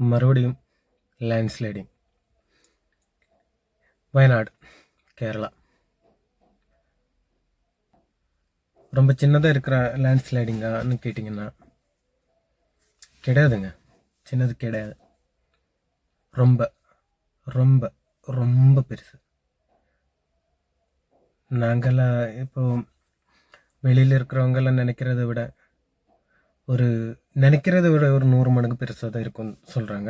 மறுபடியும் லேண்ட்ஸ்லைடிங். வயநாடு, கேரளா. ரொம்ப சின்னதாக இருக்கிற லேண்ட்ஸ்லைடிங்கான்னு கேட்டிங்கன்னா கிடையாதுங்க. சின்னது கிடையாது. ரொம்ப ரொம்ப ரொம்ப பெருசு. நாங்கள்லாம் இப்போ வெளியில் இருக்கிறவங்கெல்லாம் நினைக்கிறத விட ஒரு 100 மடங்கு பெருசாக தான் இருக்கும்னு சொல்கிறாங்க.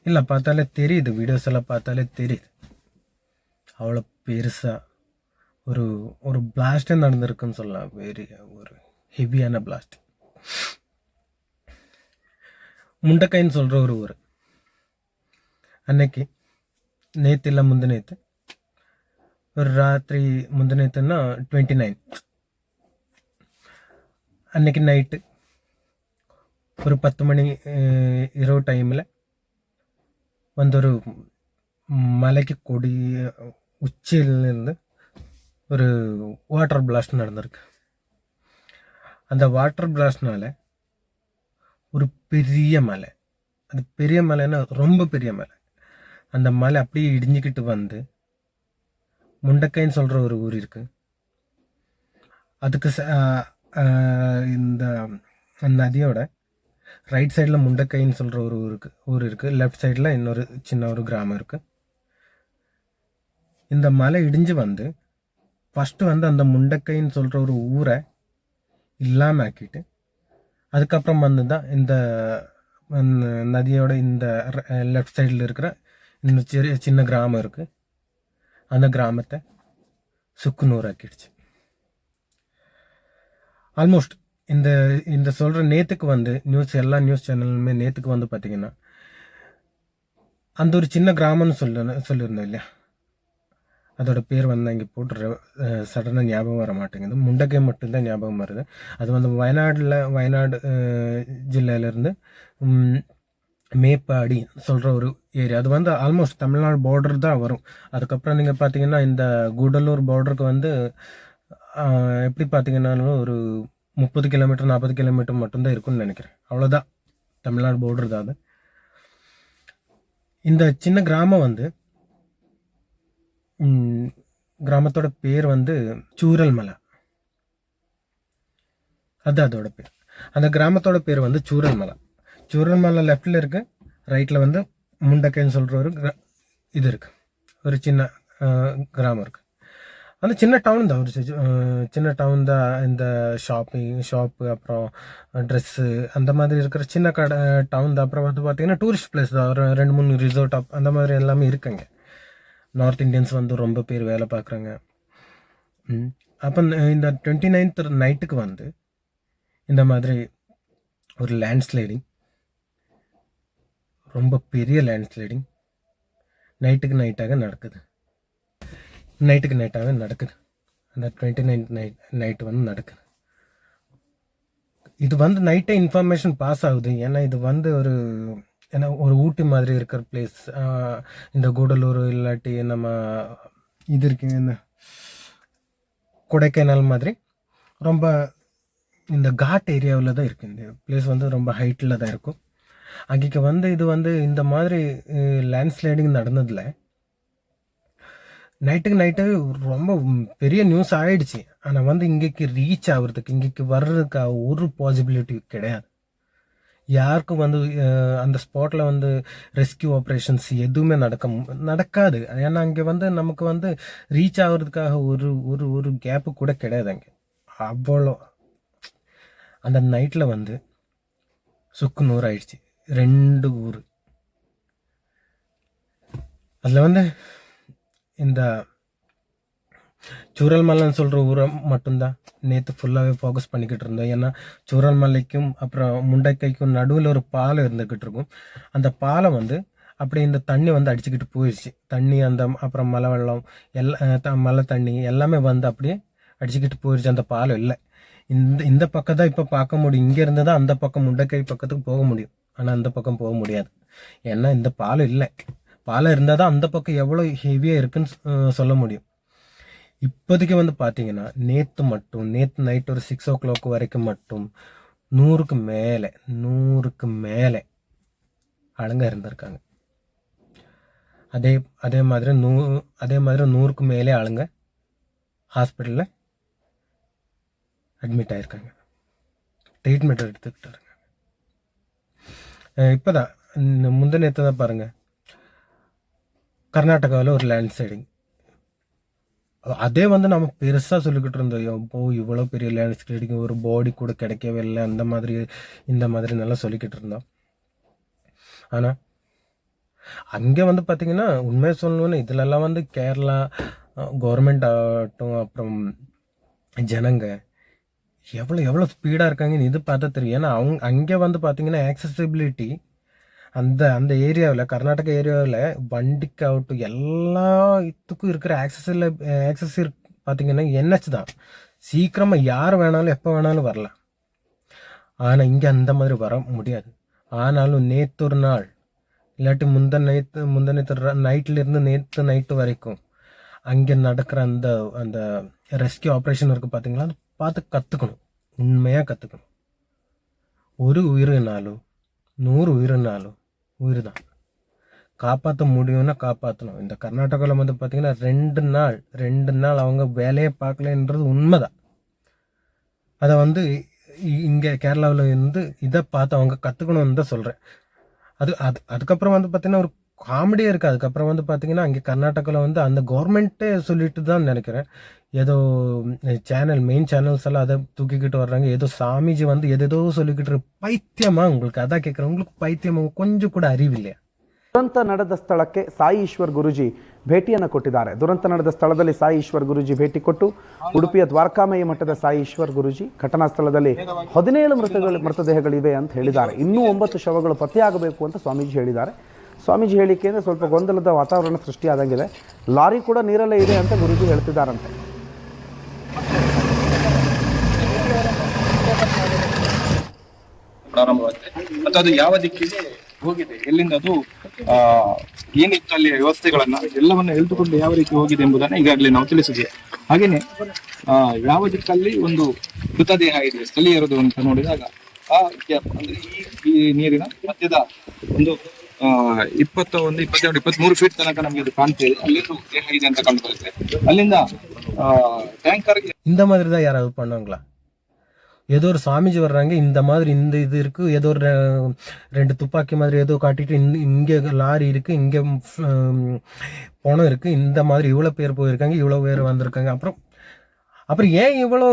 இல்லை, பார்த்தாலே தெரியுது, வீடியோஸ் எல்லாம் பார்த்தாலே தெரியுது அவ்வளோ பெருசாக ஒரு ஒரு பிளாஸ்டே நடந்திருக்குன்னு சொல்லலாம். ஒரு ஹெவியான பிளாஸ்ட். முண்டக்காயின்னு சொல்கிற ஒரு ஊர். அன்னைக்கு நேற்று இல்லை முந்தினேத்து, ஒரு ராத்திரி முந்தினேத்துன்னா 29 அன்னைக்கு நைட்டு ஒரு 10 மணி இரவு டைமில் வந்து ஒரு மலைக்கு கொடி உச்சியிலிருந்து ஒரு வாட்டர் பிளாஸ்ட் நடந்திருக்கு. அந்த வாட்டர் பிளாஸ்ட்னால ஒரு பெரிய மலை, அது பெரிய மலைன்னா ரொம்ப பெரிய மலை, அந்த மலை அப்படியே இடிஞ்சிக்கிட்டு வந்து முண்டக்காயின்னு சொல்கிற ஒரு ஊர் இருக்கு. அதுக்கு இந்த நதியோட ரைட் சைடில் முண்டக்காயின்னு சொல்கிற ஒரு ஊர் இருக்குது. லெஃப்ட் சைடில் இன்னொரு சின்ன ஒரு கிராமம் இருக்குது. இந்த மலை இடிஞ்சு வந்து ஃபஸ்ட்டு வந்து அந்த முண்டக்காயின்னு சொல்கிற ஒரு ஊரை இல்லாமல் ஆக்கிட்டு அதுக்கப்புறம் வந்து தான் இந்த நதியோட இந்த லெஃப்ட் சைடில் இருக்கிற இந்த சின்ன கிராமம் இருக்குது, அந்த கிராமத்தை சுக்குநூறு ஆக்கிடுச்சு. ஆல்மோஸ்ட் இந்த சொல்கிற நேற்றுக்கு வந்து எல்லா நியூஸ் சேனலுமே நேற்றுக்கு வந்து பார்த்திங்கன்னா அந்த ஒரு சின்ன கிராமம்னு சொல்லியிருந்தோம் இல்லையா, அதோட பேர் வந்து இங்கே போட்டு சடனாக ஞாபகம் வர மாட்டேங்குது. முண்டக்காய் மட்டும்தான் ஞாபகம் வருது. அது வந்து வயநாடு ஜில்லையிலேருந்து மேப்பாடி சொல்கிற ஒரு ஏரியா. அது வந்து ஆல்மோஸ்ட் தமிழ்நாடு பார்டர் தான் வரும். அதுக்கப்புறம் நீங்கள் பார்த்தீங்கன்னா இந்த கூடலூர் பார்டருக்கு வந்து எப்படி பார்த்தீங்கன்னாலும் ஒரு 30 கிலோமீட்டர் 40 கிலோமீட்டர் மட்டும்தான் இருக்குன்னு நினைக்கிறேன். அவ்வளோதான், தமிழ்நாடு பார்டர் தான் அது. இந்த சின்ன கிராமம் வந்து கிராமத்தோட பேர் வந்து சூரல்மலை, அது அதோட பேர். அந்த கிராமத்தோட பேர் வந்து சூரல்மலை. சூரல்மலை லெஃப்டில் இருக்கு, ரைட்டில் வந்து முண்டக்காயின்னு சொல்கிற ஒரு இது இருக்குது, ஒரு சின்ன கிராமம் இருக்குது. அந்த சின்ன டவுன் தான், ஒரு சின்ன டவுன் தான். இந்த ஷாப்பு அப்புறம் ட்ரெஸ்ஸு அந்த மாதிரி இருக்கிற சின்ன டவுன் தான். அப்புறம் வந்து பார்த்திங்கன்னா டூரிஸ்ட் பிளேஸ் தான், ஒரு 2-3 ரிசார்ட் அந்த மாதிரி எல்லாமே இருக்குங்க. நார்த் இண்டியன்ஸ் வந்து ரொம்ப பேர் வேலை பார்க்குறாங்க. அப்போ இந்த 29th நைட்டுக்கு வந்து இந்த மாதிரி ஒரு லேண்ட்ஸ்லைடிங், ரொம்ப பெரிய லேண்ட்ஸ்லைடிங் நைட்டுக்கு நைட்டாக நடக்குது. அந்த 29th நைட்டு வந்து நடக்குது. இது வந்து நைட்டே இன்ஃபர்மேஷன் பாஸ் ஆகுது. ஏன்னா இது வந்து ஒரு ஊட்டி மாதிரி இருக்கிற பிளேஸ். இந்த கூடலூர் இல்லாட்டி நம்ம இது இருக்கு, இந்த கொடைக்கானல் மாதிரி ரொம்ப இந்த காட் ஏரியாவில் தான் இருக்குது. இந்த பிளேஸ் வந்து ரொம்ப ஹைட்டில் தான் இருக்கும். அங்கே வந்து இது வந்து இந்த மாதிரி லேண்ட்ஸ்லைடிங் நடந்ததில் நைட்டு ரொம்ப பெரிய நியூஸ் ஆகிடுச்சு. ஆனால் வந்து இங்கேக்கு ரீச் ஆகுறதுக்கு, இங்கேக்கு வர்றதுக்கு ஒரு பாசிபிலிட்டி கிடையாது. யாருக்கும் வந்து அந்த ஸ்பாட்டில் வந்து ரெஸ்கியூ ஆப்ரேஷன்ஸ் எதுவுமே நடக்காது. ஏன்னா அங்கே வந்து நமக்கு வந்து ரீச் ஆகிறதுக்காக ஒரு கேப்பு கூட கிடையாது அங்கே. அவ்வளோ அந்த நைட்டில் வந்து சுக்குநூறு ஆயிடுச்சு 2 ஊர். அதில் வந்து இந்த சூரல்மலைன்னு சொல்கிற ஊரை மட்டும்தான் நேற்று ஃபுல்லாகவே ஃபோக்கஸ் பண்ணிக்கிட்டு இருந்தோம். ஏன்னா சூரல்மலைக்கும் அப்புறம் முண்டக்காய்க்கும் நடுவில் ஒரு பாலம் இருந்துக்கிட்டு இருக்கும். அந்த பாலம் வந்து அப்படி இந்த தண்ணி வந்து அடிச்சுக்கிட்டு போயிடுச்சு. தண்ணி அப்புறம் மழை வெள்ளம் மழை தண்ணி எல்லாமே வந்து அப்படியே அடிச்சுக்கிட்டு போயிடுச்சு. அந்த பாலம் இல்லை. இந்த பக்கம் தான் இப்போ பார்க்க முடியும். இங்கேருந்து தான் அந்த பக்கம் முண்டக்காய் பக்கத்துக்கு போக முடியும். ஆனால் அந்த பக்கம் போக முடியாது. ஏன்னா இந்த பாலம் இல்லை. பாலம் இருந்தால் தான் அந்த பக்கம் எவ்வளோ ஹெவியாக இருக்குன்னு சொல்ல முடியும். இப்போதைக்கு வந்து பார்த்தீங்கன்னா நேற்று நைட் ஒரு 6 o'clock வரைக்கும் மட்டும் 100க்கு மேலே ஆளுங்க இருந்திருக்காங்க. அதே மாதிரி 100க்கு மேலே ஆளுங்க ஹாஸ்பிட்டலில் அட்மிட் ஆகிருக்காங்க, ட்ரீட்மெண்ட் எடுத்துக்கிட்டாருங்க. இப்போ தான் முந்தினத்தை தான் பாருங்கள், கர்நாடகாவில் ஒரு லேண்ட் ஸ்லைடிங். அதே வந்து நம்ம பெருசாக சொல்லிக்கிட்டு இருந்தோம், இப்போ இவ்வளோ பெரிய லேண்ட் ஸ்லைடிங் ஒரு பாடி கூட கிடைக்கவே இல்லை, அந்த மாதிரி இந்த மாதிரி நல்லா சொல்லிக்கிட்டு இருந்தோம். ஆனால் அங்கே வந்து பார்த்திங்கன்னா உண்மையை சொல்லணும்னு இதிலெல்லாம் வந்து கேரளா கவர்மெண்ட் ஆகட்டும், அப்புறம் ஜனங்க எவ்வளோ ஸ்பீடாக இருக்காங்கன்னு இது பார்த்தா தெரியும். ஏன்னா அங்கே வந்து பார்த்திங்கன்னா ஆக்சசிபிலிட்டி அந்த ஏரியாவில், கர்நாடகா ஏரியாவில் வண்டிக்காகட்டும் எல்லா இதுக்கும் இருக்கிற ஆக்சஸ் பார்த்திங்கன்னா NH தான். சீக்கிரமாக யார் வேணாலும் எப்போ வேணாலும் வரலாம். ஆனால் இங்கே அந்த மாதிரி வர முடியாது. ஆனாலும் நேற்று ஒரு நாள் இல்லாட்டி முந்தநேற்று நைட்லேருந்து நேற்று நைட்டு வரைக்கும் அங்கே நடக்கிற அந்த ரெஸ்கியூ ஆப்ரேஷன் இருக்குது பார்த்தீங்களா, அது பார்த்து கற்றுக்கணும், உண்மையாக கற்றுக்கணும். ஒரு உயிரினாலும் 100 உயிரினாலும் உயிர் தான். காப்பாற்ற முடியும்னா காப்பாற்றணும். இந்த கர்நாடகாவில் வந்து பார்த்திங்கன்னா 2 நாள் அவங்க வேலையை பார்க்கலன்றது உண்மைதான். அதை வந்து இங்கே கேரளாவில் இருந்து இதை பார்த்து அவங்க கற்றுக்கணும்னு தான் சொல்கிறேன். அதுக்கப்புறம் வந்து பார்த்திங்கன்னா ஒரு காமெடியாக இருக்குது. அதுக்கப்புறம் வந்து பார்த்திங்கன்னா அங்கே கர்நாடகாவில் வந்து அந்த கவர்மெண்ட்டே சொல்லிட்டு தான் நினைக்கிறேன், ஏதோ மெயின் சேனல்ஸ் எல்லாம் அதை தூக்கிக்கிட்டு வர்றாங்க. ஏதோ சாமிஜி வந்து எதோ சொல்லிக்கிட்டு பைத்தியமா உங்களுக்கு அதான் கேட்குறேன், உங்களுக்கு பைத்தியமா கொஞ்சம் கூட அறிவில்லையா? ದುರಂತ ನಡೆದ ಸ್ಥಳಕ್ಕೆ ಸಾಯಿ ಈಶ್ವರ್ ಗುರುಜಿ ಭೇಟಿಯನ್ನು ಕೊಟ್ಟಿದ್ದಾರೆ. ದುರಂತ ನಡೆದ ಸ್ಥಳದಲ್ಲಿ ಸಾಯಿ ಈಶ್ವರ್ ಗುರುಜಿ ಭೇಟಿ ಕೊಟ್ಟು ಉಡುಪಿಯ ದ್ವಾರಕಾಮಯಿ ಮಠದ ಸಾಯಿ ಈಶ್ವರ್ ಗುರುಜಿ ಘಟನಾ ಸ್ಥಳದಲ್ಲಿ 17 ಮೃತದೇಹಗಳಿವೆ ಅಂತ ಹೇಳಿದ್ದಾರೆ. ಇನ್ನೂ 9 ಶವಗಳು ಪತ್ತೆಯಾಗಬೇಕು ಅಂತ ಸ್ವಾಮೀಜಿ ಹೇಳಿದ್ದಾರೆ. ಸ್ವಾಮೀಜಿ ಹೇಳಿಕೆಯಿಂದ ಸ್ವಲ್ಪ ಗೊಂದಲದ ವಾತಾವರಣ ಸೃಷ್ಟಿಯಾದಂಗಿದೆ. ಲಾರಿ ಕೂಡ ನೀರಲ್ಲೇ ಇದೆ ಅಂತ ಗುರುಜಿ ಹೇಳ್ತಿದ್ದಾರಂತೆ. ಪ್ರಾರಂಭವಾಗಿದೆ ಮತ್ತು ಅದು ಯಾವ ದಿಕ್ಕಿಗೆ ಹೋಗಿದೆ, ಎಲ್ಲಿಂದ ಅದು ಏನಿತ್ತು ಅಲ್ಲಿ ವ್ಯವಸ್ಥೆಗಳನ್ನ ಎಲ್ಲವನ್ನ ಎಳೆದುಕೊಂಡು ಯಾವ ರೀತಿ ಹೋಗಿದೆ ಎಂಬುದನ್ನ ಈಗಾಗಲೇ ನಾವು ತಿಳಿಸಿದ್ದೇವೆ. ಹಾಗೇನೆ ಯಾವ ದಿಕ್ಕಲ್ಲಿ ಒಂದು ಮೃತದೇಹ ಇದೆ ಸ್ಥಳೀಯರದು ಅಂತ ನೋಡಿದಾಗ ಆ ಅಂದ್ರೆ ಈ ನೀರಿನ ಮಧ್ಯದ ಒಂದು 22, 22, 23 ಫೀಟ್ ತನಕ ನಮಗೆ ಅದು ಕಾಣ್ತಾ ಇದೆ. ಅಲ್ಲಿಂದು ದೇಹ ಇದೆ ಅಂತ ಕಂಡುಕೊಳ್ಳುತ್ತೆ. ಅಲ್ಲಿಂದ ಟ್ಯಾಂಕರ್ இந்த மாதிரி தான் யாராவது பண்ணுவாங்களா? ஏதோ ஒரு சாமிஜி வர்றாங்க, இந்த மாதிரி இந்த இது இருக்குது, ஏதோ ஒரு 2 துப்பாக்கி மாதிரி ஏதோ காட்டிட்டு இங்கே லாரி இருக்குது, இங்கே பணம் இருக்குது, இந்த மாதிரி இவ்வளோ பேர் போயிருக்காங்க, இவ்வளோ பேர் வந்திருக்காங்க. அப்புறம் ஏன் இவ்வளோ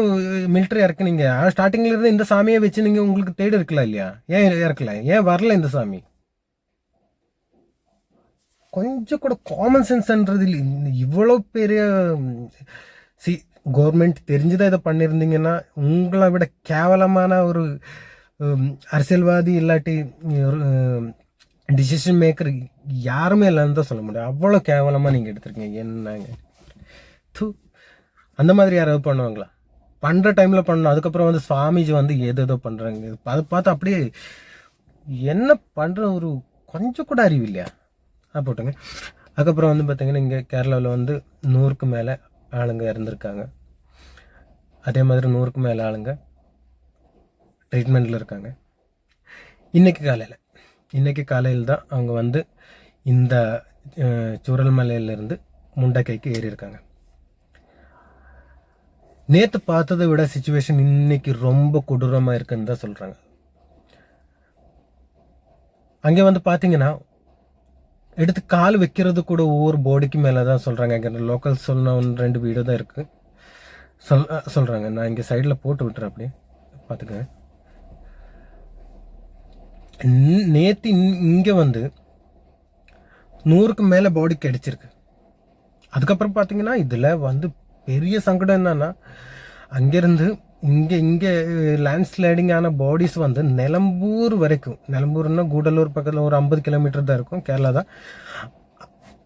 மிலிட்ரி இறக்குனீங்க? ஸ்டார்டிங்கில் இருந்து இந்த சாமியை வச்சு நீங்கள் உங்களுக்கு தேடி இருக்கலாம் இல்லையா? ஏன் இறக்கல? ஏன் வரல இந்த சாமி? கொஞ்சம் கூட காமன் சென்ஸ்ன்றது இல்லை. இவ்வளோ பெரிய கவர்மெண்ட் தெரிஞ்சுதான் இதை பண்ணியிருந்தீங்கன்னா உங்களை விட கேவலமான ஒரு அரசியல்வாதி இல்லாட்டி ஒரு டிசிஷன் மேக்கர் யாருமே இல்லைன்னு தான் சொல்ல முடியும். அவ்வளோ கேவலமாக நீங்கள் எடுத்துருக்கீங்க. என்னங்க அந்த மாதிரி யாராவது பண்ணுவாங்களா? பண்ணுற டைமில் பண்ணணும். அதுக்கப்புறம் வந்து சுவாமிஜி வந்து ஏதோ பண்ணுறாங்க, அதை பார்த்து அப்படியே என்ன பண்ணுற ஒரு கொஞ்சம் கூட அறிவு இல்லையா? போட்டுங்க. அதுக்கப்புறம் வந்து பார்த்திங்கன்னா இங்கே கேரளாவில் வந்து 100க்கு மேலே ஆளுங்க இறந்துருக்காங்க. அதே மாதிரி 100க்கு மேலே ஆளுங்க ட்ரீட்மெண்ட்டில் இருக்காங்க. இன்றைக்கி காலையில் தான் அவங்க வந்து இந்த சூரல்மலையிலேருந்து முண்டக்கைக்கு ஏறியிருக்காங்க. நேற்று பார்த்ததை விட சிச்சுவேஷன் இன்னைக்கு ரொம்ப கொடூரமாக இருக்குன்னு தான் சொல்கிறாங்க. அங்கே வந்து பார்த்தீங்கன்னா எடுத்து கால் வைக்கிறது கூட ஒவ்வொரு பாடிக்கு மேலே தான் சொல்கிறாங்க. அங்கே லோக்கல் சொன்ன 2 வீடியோ தான் இருக்குது சொல்கிறாங்க. நான் இங்கே சைடில் போட்டு விட்டுறேன், அப்படியே பார்த்துக்கங்க. நேற்று இங்கே வந்து 100க்கு மேலே பாடி கிடைச்சிருக்கு. அதுக்கப்புறம் பார்த்தீங்கன்னா இதில் வந்து பெரிய சங்கடம் என்னன்னா, அங்கேருந்து இங்கே லேண்ட் ஸ்லைடிங் ஆன பாடிஸ் வந்து நிலம்பூர் வரைக்கும், நிலம்பூர்னா கூடலூர் பக்கத்தில் ஒரு 50 கிலோமீட்டர் தான் இருக்கும், கேரளா தான்.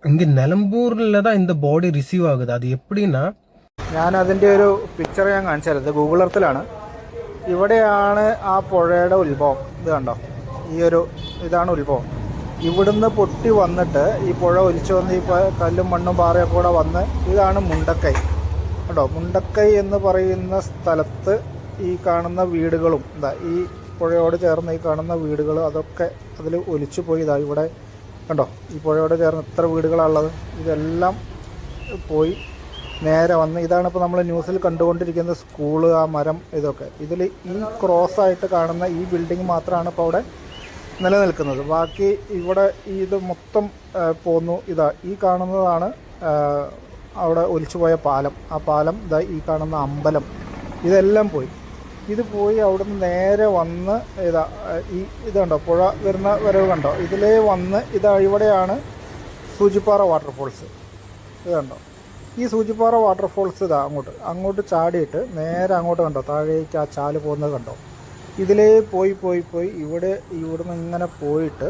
இங்கே നിലമ്പൂരിൽ தான் இந்த ബോഡി റിസീവ് ആകുന്നത്. അത് എപ്പോഴാ ഞാൻ അതിൻ്റെ ഒരു പിക്ചർ ഞാൻ കാണിച്ചു തരുന്നത് ഗൂഗിൾ എർത്തിലാണ്. ഇവിടെയാണ് ആ പുഴയുടെ ഉത്ഭവം. ഇത് കണ്ടോ, ഇതാണ് ഉത്ഭവം. ഇവിടുന്ന് പൊട്ടി വന്നിട്ട് ഈ പുഴ ഒലിച്ചു വന്ന് ഈ കല്ലും മണ്ണും പാറയൊക്കെ കൂടെ വന്ന് ഇതാണ് മുണ്ടക്കൈ. കേട്ടോ, മുണ്ടക്കൈ എന്ന് പറയുന്ന സ്ഥലത്ത് ഈ കാണുന്ന വീടുകളും ഈ പുഴയോട് ചേർന്ന് ഈ കാണുന്ന വീടുകൾ അതൊക്കെ അതിൽ ഒലിച്ചു പോയി. ഇതാ ഇവിടെ കണ്ടോ, ഈ പുഴയോട് ചേർന്ന് എത്ര വീടുകളാണുള്ളത്, ഇതെല്ലാം പോയി നേരെ വന്ന് ഇതാണ് ഇപ്പോൾ നമ്മൾ ന്യൂസിൽ കണ്ടുകൊണ്ടിരിക്കുന്ന സ്കൂള്, ആ മരം, ഇതൊക്കെ. ഇതിൽ ഈ ക്രോസായിട്ട് കാണുന്ന ഈ ബിൽഡിംഗ് മാത്രമാണ് ഇപ്പോൾ അവിടെ നിലനിൽക്കുന്നത്. ബാക്കി ഇവിടെ ഇത് മൊത്തം പോന്നു. ഇതാ ഈ കാണുന്നതാണ് അവിടെ ഒലിച്ചുപോയ പാലം. ആ പാലം, ഇതാ ഈ കാണുന്ന അമ്പലം, ഇതെല്ലാം പോയി. ഇത് പോയി അവിടുന്ന് നേരെ വന്ന് ഇതുണ്ടോ പുഴ വരുന്ന വരവ് കണ്ടോ, ഇതിലേ വന്ന് ഇതാ ഇവിടെയാണ് സൂചിപ്പാറ വാട്ടർഫോൾസ്. ഇത് കണ്ടോ, ഈ സൂചിപ്പാറ വാട്ടർഫോൾസ് ഇതാ അങ്ങോട്ട് ചാടിയിട്ട് നേരെ അങ്ങോട്ട് കണ്ടോ, താഴേക്ക് ആ ചാല് പോകുന്നത് കണ്ടോ. ഇതിലേ പോയി ഇവിടുന്ന് ഇങ്ങനെ പോയിട്ട്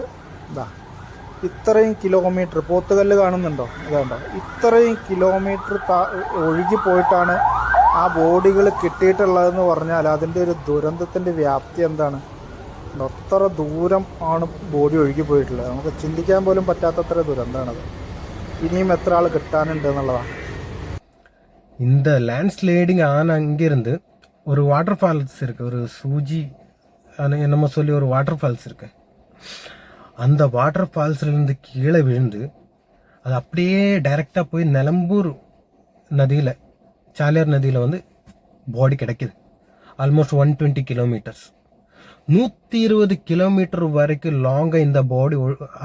ഇതാ ഇത്രയും കിലോമീറ്റർ, പോത്തുകല്ല് കാണുന്നുണ്ടോ, ഇതുണ്ടോ, ഇത്രയും കിലോമീറ്റർ ഒഴുകി പോയിട്ടാണ് ആ ബോഡികൾ കിട്ടിയിട്ടുള്ളതെന്ന് പറഞ്ഞാൽ അതിൻ്റെ ഒരു ദുരന്തത്തിൻ്റെ വ്യാപ്തി എന്താണ്. അത്ര ദൂരം ആണ് ബോഡി ഒഴുകി പോയിട്ടുള്ളത്. നമുക്ക് ചിന്തിക്കാൻ പോലും പറ്റാത്തത്ര ദുരന്തമാണത്. ഇനിയും എത്ര ആൾ കിട്ടാനുണ്ട് എന്നുള്ളതാണ്. இந்த லேண்ட்ஸ்லைடிங் ஆன அங்கிருந்து ஒரு வாட்டர் ஃபால்ஸ் இருக்கு, ஒரு சூஜி என்னமோ சொல்லி ஒரு வாட்டர் ஃபால்ஸ் இருக்கு. அந்த வாட்டர் ஃபால்ஸ்லேருந்து கீழே விழுந்து அது அப்படியே டைரெக்டாக போய் நிலம்பூர் நதியில், சாலியார் நதியில் வந்து பாடி கிடைக்கிது. ஆல்மோஸ்ட் 120 கிலோமீட்டர்ஸ், 120 கிலோமீட்டர் வரைக்கும் லாங்காக இந்த பாடி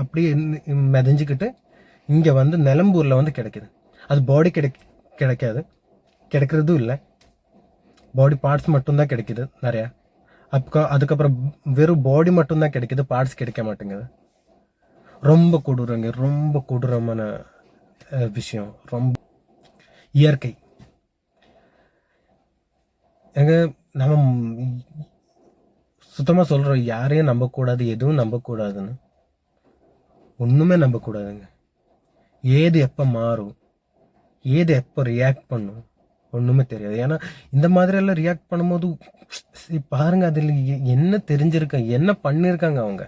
அப்படியே மிதஞ்சிக்கிட்டு இங்கே வந்து நிலம்பூரில் வந்து கிடைக்கிது. அது பாடி கிடைக்கிறதும் இல்லை, பாடி பார்ட்ஸ் மட்டும்தான் கிடைக்கிது நிறையா. அதுக்கப்புறம் வெறும் பாடி மட்டும்தான் கிடைக்கிது, பார்ட்ஸ் கிடைக்க மாட்டேங்குது. ரொம்ப கொடூரங்க, ரொம்ப கொடூரமான விஷயம். ரொம்ப இயற்கை எங்க நம்ம சுத்தமாக சொல்கிறோம், யாரையும் நம்பக்கூடாது, எதுவும் நம்பக்கூடாதுன்னு. ஒன்றுமே நம்பக்கூடாதுங்க. ஏது எப்போ மாறும், ஏது எப்போ ரியாக்ட் பண்ணும் ஒன்றுமே தெரியாது. ஏன்னா இந்த மாதிரியெல்லாம் ரியாக்ட் பண்ணும்போது பாருங்க, அதில் என்ன தெரிஞ்சிருக்க, என்ன பண்ணியிருக்காங்க அவங்க.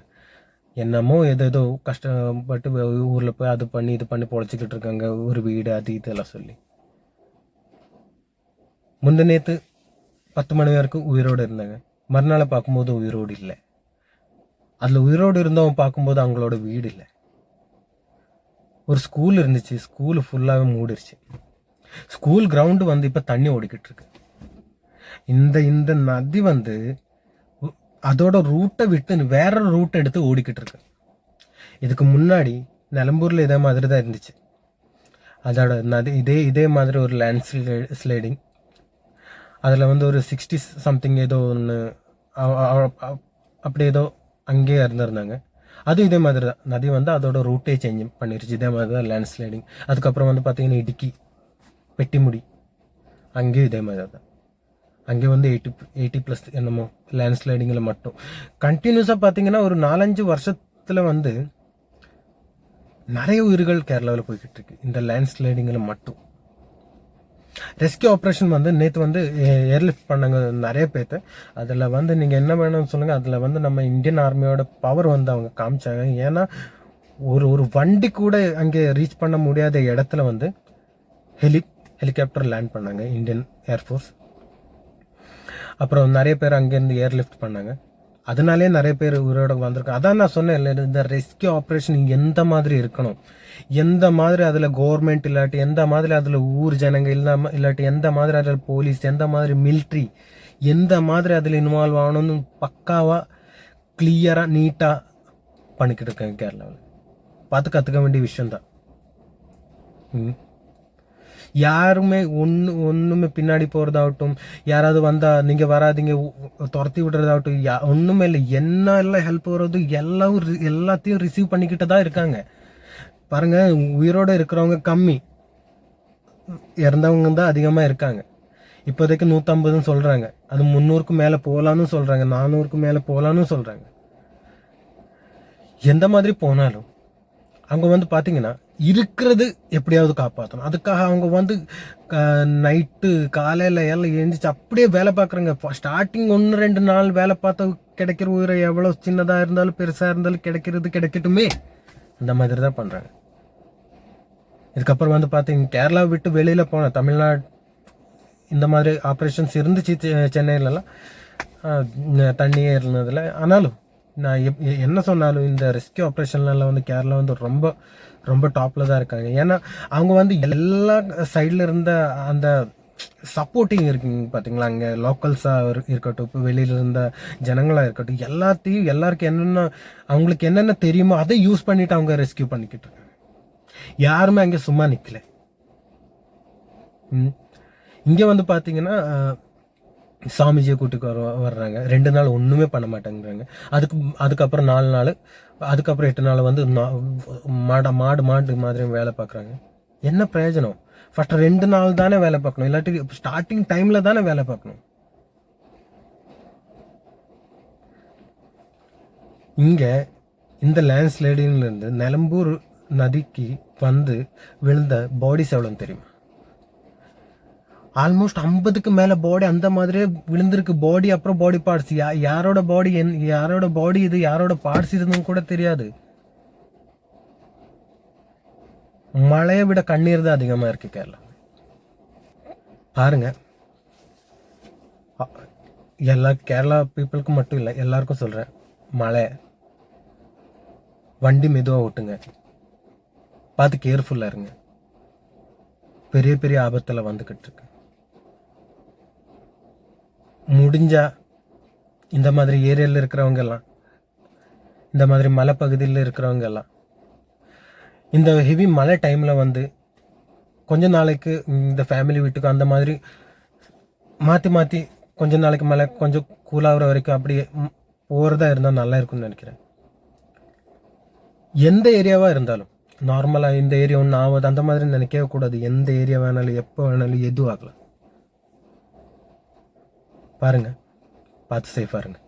என்னமோ ஏதோ கஷ்டப்பட்டு ஊரில் போய் அது பண்ணி இது பண்ணி பொழைச்சிக்கிட்டு இருக்காங்க, ஒரு வீடு அது இதெல்லாம் சொல்லி. முந்த நேற்று 10 மணி வரைக்கும் உயிரோடு இருந்தாங்க, மறுநாளை பார்க்கும்போது உயிரோடு இல்லை. அதில் உயிரோடு இருந்தவன் பார்க்கும்போது அவங்களோட வீடு இல்லை. ஒரு ஸ்கூல் இருந்துச்சு, ஸ்கூல் ஃபுல்லாகவே மூடிருச்சு. ஸ்கூல் கிரவுண்டு வந்து இப்போ தண்ணி ஓடிக்கிட்டு இருக்கு. இந்த நதி வந்து அதோட ரூட்டை விட்டு வேற ரூட் எடுத்து ஓடிக்கிட்டு இருக்கு. இதுக்கு முன்னாடி நிலம்பூரில் இதே மாதிரி தான் இருந்துச்சு. அதோட நதி இதே மாதிரி ஒரு லேண்ட் ஸ்லைடிங், அதில் வந்து ஒரு 60 சம்திங் ஏதோ ஒன்று அப்படி ஏதோ அங்கேயே இருந்திருந்தாங்க. அதுவும் இதே மாதிரி தான், நதி வந்து அதோட ரூட்டே சேஞ்ச் பண்ணிருச்சு. இதே மாதிரி தான் லேண்ட் ஸ்லைடிங். அதுக்கப்புறம் வந்து பார்த்தீங்கன்னா இடுக்கி, பெட்டிமுடி, அங்கேயும் இதே மாதிரி தான். அங்கே வந்து 80+ என்னமோ லேண்ட் ஸ்லைடிங்கில் மட்டும் கண்டினியூஸாக பார்த்தீங்கன்னா ஒரு 4-5 வருஷத்தில் வந்து நிறைய உயிர்கள் கேரளாவில் போய்கிட்டு இருக்கு இந்த லேண்ட் ஸ்லைடிங்கில் மட்டும். ரெஸ்கியூ ஆப்ரேஷன் வந்து நேற்று வந்து ஏர்லிஃப்ட் பண்ணாங்க நிறைய பேர்த்து. அதில் வந்து நீங்கள் என்ன வேணும்னு சொல்லுங்கள், அதில் வந்து நம்ம இந்தியன் ஆர்மியோட பவர் வந்து அவங்க காமிச்சாங்க. ஏன்னா ஒரு வண்டி கூட அங்கே ரீச் பண்ண முடியாத இடத்துல வந்து ஹெலிகாப்டர் லேண்ட் பண்ணாங்க இந்தியன் ஏர்ஃபோர்ஸ். அப்புறம் நிறைய பேர் அங்கேருந்து ஏர்லிஃப்ட் பண்ணாங்க. அதனாலே நிறைய பேர் உயிரோட வந்திருக்காங்க. அதான் நான் சொன்னேன் இல்லை, இந்த ரெஸ்கியூ ஆப்ரேஷன் எந்த மாதிரி இருக்கணும், எந்த மாதிரி அதில் கவர்மெண்ட் இல்லாட்டி எந்த மாதிரி அதில் ஊர் ஜனங்க இல்லாட்டி எந்த மாதிரி அதில் போலீஸ், எந்த மாதிரி மிலிட்ரி, எந்த மாதிரி அதில் இன்வால்வ் ஆகணும்னு பக்காவாக கிளியராக நீட்டாக பண்ணிக்கிட்டு இருக்காங்க கேரளாவில். பார்த்து கற்றுக்க வேண்டிய விஷயந்தான். யாருமே ஒன்றுமே பின்னாடி போகிறதாகட்டும், யாராவது வந்தால் நீங்கள் வராதிங்க துரத்தி விடுறதாகட்டும், ஒன்றுமே இல்லை. என்ன எல்லாம் ஹெல்ப் வர்றது எல்லாத்தையும் ரிசீவ் பண்ணிக்கிட்டு தான் இருக்காங்க. பாருங்கள், உயிரோடு இருக்கிறவங்க கம்மி, இறந்தவங்க தான் அதிகமாக இருக்காங்க. இப்போதைக்கு 150ன்னு சொல்கிறாங்க, அது 300க்கு மேலே போகலான்னு சொல்கிறாங்க, 400க்கு மேலே போகலான்னு சொல்கிறாங்க. எந்த மாதிரி போனாலும் அவங்க வந்து பார்த்தீங்கன்னா இருக்கிறது எப்படியாவது காப்பாற்றணும். அதுக்காக அவங்க வந்து நைட்டு காலையில் எல்லாம் எழுந்திரிச்சு அப்படியே வேலை பார்க்குறாங்க. ஸ்டார்டிங் 1-2 நாள் வேலை பார்த்தா கிடைக்கிற உயிரை எவ்வளோ சின்னதாக இருந்தாலும் பெருசாக இருந்தாலும் கிடைக்கட்டுமே, அந்த மாதிரி தான் பண்ணுறாங்க. இதுக்கப்புறம் வந்து பார்த்தீங்க கேரளா விட்டு வெளியில் போன தமிழ்நாடு இந்த மாதிரி ஆப்ரேஷன்ஸ் இருந்துச்சு சென்னையிலலாம். தண்ணியே இருந்ததில். ஆனாலும் நான் என்ன சொன்னாலும் இந்த ரெஸ்கியூ ஆப்ரேஷன்ல வந்து கேரளா வந்து ரொம்ப ரொம்ப டாப்பில் தான் இருக்காங்க. ஏன்னா அவங்க வந்து எல்லா சைடில் இருந்த அந்த சப்போர்ட்டிங் இருக்குங்க பார்த்தீங்களா, அங்கே லோக்கல்ஸாக இருக்கட்டும், இப்போ வெளியில் இருந்த ஜனங்களாக இருக்கட்டும், எல்லாருக்கும் என்னென்ன அவங்களுக்கு என்னென்ன தெரியுமோ அதை யூஸ் பண்ணிட்டு அவங்க ரெஸ்கியூ பண்ணிக்கிட்டு இருக்காங்க. யாருமே அங்கே சும்மா நிற்கல. இங்கே வந்து பார்த்தீங்கன்னா சாமிஜியை கூட்டிட்டு வர்றாங்க. 2 நாள் ஒன்றுமே பண்ண மாட்டேங்கிறாங்க. அதுக்கப்புறம் 4 நாள், அதுக்கப்புறம் 8 நாள் வந்து மாடு மாதிரி வேலை பார்க்குறாங்க. என்ன பிரயோஜனம்? ஃபர்ஸ்ட் 2 நாள் தானே வேலை பார்க்கணும், இல்லாட்டி ஸ்டார்டிங் டைம்ல தானே வேலை பார்க்கணும். இங்கே இந்த லேண்ட்ஸ்லைடிங்லேருந்து நிலம்பூர் நதிக்கு வந்து விழுந்த பாடிஸ் எவ்வளோன்னு தெரியுமா? ஆல்மோஸ்ட் 50க்கு மேலே பாடி அந்த மாதிரியே விழுந்திருக்கு. பாடி அப்புறம் பாடி பார்ட்ஸ், யாரோட பாடி இது, யாரோட பார்ட்ஸ் இதுன்னு கூட தெரியாது. மழையை விட கண்ணீர் தான் அதிகமாக இருக்கு கேரளா. பாருங்க, எல்லா கேரளா பீப்புளுக்கு மட்டும் இல்லை, எல்லாருக்கும் சொல்கிறேன், மழை வண்டி மெதுவாக ஓட்டுங்க, பார்த்து கேர்ஃபுல்லாக இருங்க. பெரிய பெரிய ஆபத்தில் வந்துக்கிட்டு இருக்கு. முடிஞ்சா இந்த மாதிரி ஏரியாவில் இருக்கிறவங்க எல்லாம், இந்த மாதிரி மலைப்பகுதியில் இருக்கிறவங்க எல்லாம் இந்த ஹெவி மழை டைமில் வந்து கொஞ்ச நாளைக்கு இந்த ஃபேமிலி வீட்டுக்கு அந்த மாதிரி மாற்றி கொஞ்ச நாளைக்கு மழை கொஞ்சம் கூலாகிற வரைக்கும் அப்படி போகிறதா இருந்தால் நல்லா இருக்கும்னு நினைக்கிறேன். எந்த ஏரியாவாக இருந்தாலும் நார்மலாக இந்த ஏரியா ஒன்று ஆகுது அந்த மாதிரி நினைக்கவே கூடாது. எந்த ஏரியா வேணாலும் எப்போ வேணாலும் எதுவும் ஆகலாம். பாருங்க, பார்த்து சேஃபாக இருங்க.